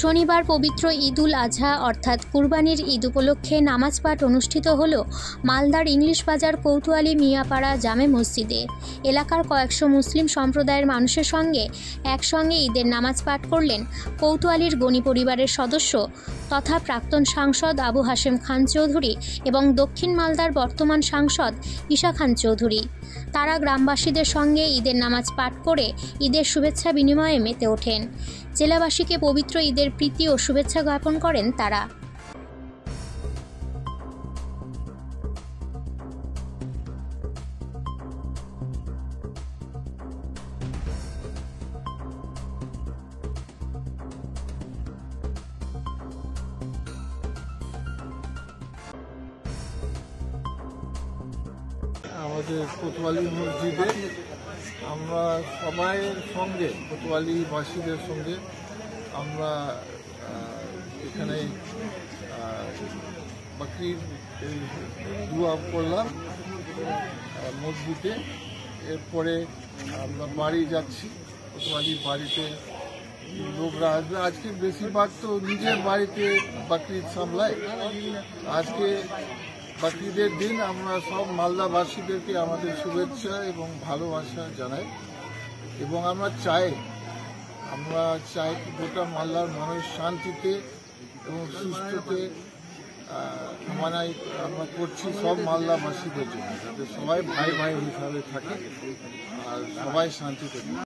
শনিবার পবিত্র ঈদুল আজহা অর্থাৎ কুরবানির ঈদ উপলক্ষে নামাজ পাঠ অনুষ্ঠিত হল মালদার ইংলিশ বাজার কোতোয়ালি মিয়াপাড়া জামে মসজিদে। এলাকার কয়েকশো মুসলিম সম্প্রদায়ের মানুষের সঙ্গে একসঙ্গে ঈদের নামাজ পাঠ করলেন কোতোয়ালির গনি পরিবারের সদস্য তথা প্রাক্তন সাংসদ আবু হাশেম খান চৌধুরী এবং দক্ষিণ মালদার বর্তমান সাংসদ ঈশা খান চৌধুরী। তারা গ্রামবাসীদের সঙ্গে ঈদের নামাজ পাঠ করে ঈদের শুভেচ্ছা বিনিময়ে মেতে ওঠেন। জেলাবাসীকে পবিত্র ঈদের প্রীতি ও শুভেচ্ছা জ্ঞাপন করেন তারা। আমাদের কোতোয়ালি মসজিদে আমরা সবাইয়ের সঙ্গে কোতোয়ালিবাসীদের সঙ্গে আমরা এখানে বাকরির দোয়া করলাম মসজিদে। এরপরে আমরা বাড়ি যাচ্ছি, কোতোয়ালির বাড়িতে লোকরা আসবে। আজকে বেশিরভাগ তো নিজের বাড়িতে বাকরিদ সামলায়। আজকে বাকরিদের দিন আমরা সব মালদাবাসীদেরকে আমাদের শুভেচ্ছা এবং ভালোবাসা জানাই এবং আমরা চাই গোটা মালদার মানুষ শান্তিতে এবং সুস্থতে আমরা করছি সব মালদাবাসীদের জন্য, যাতে সবাই ভাই ভাই হিসাবে থাকে আর সবাই শান্তিতে থাকে।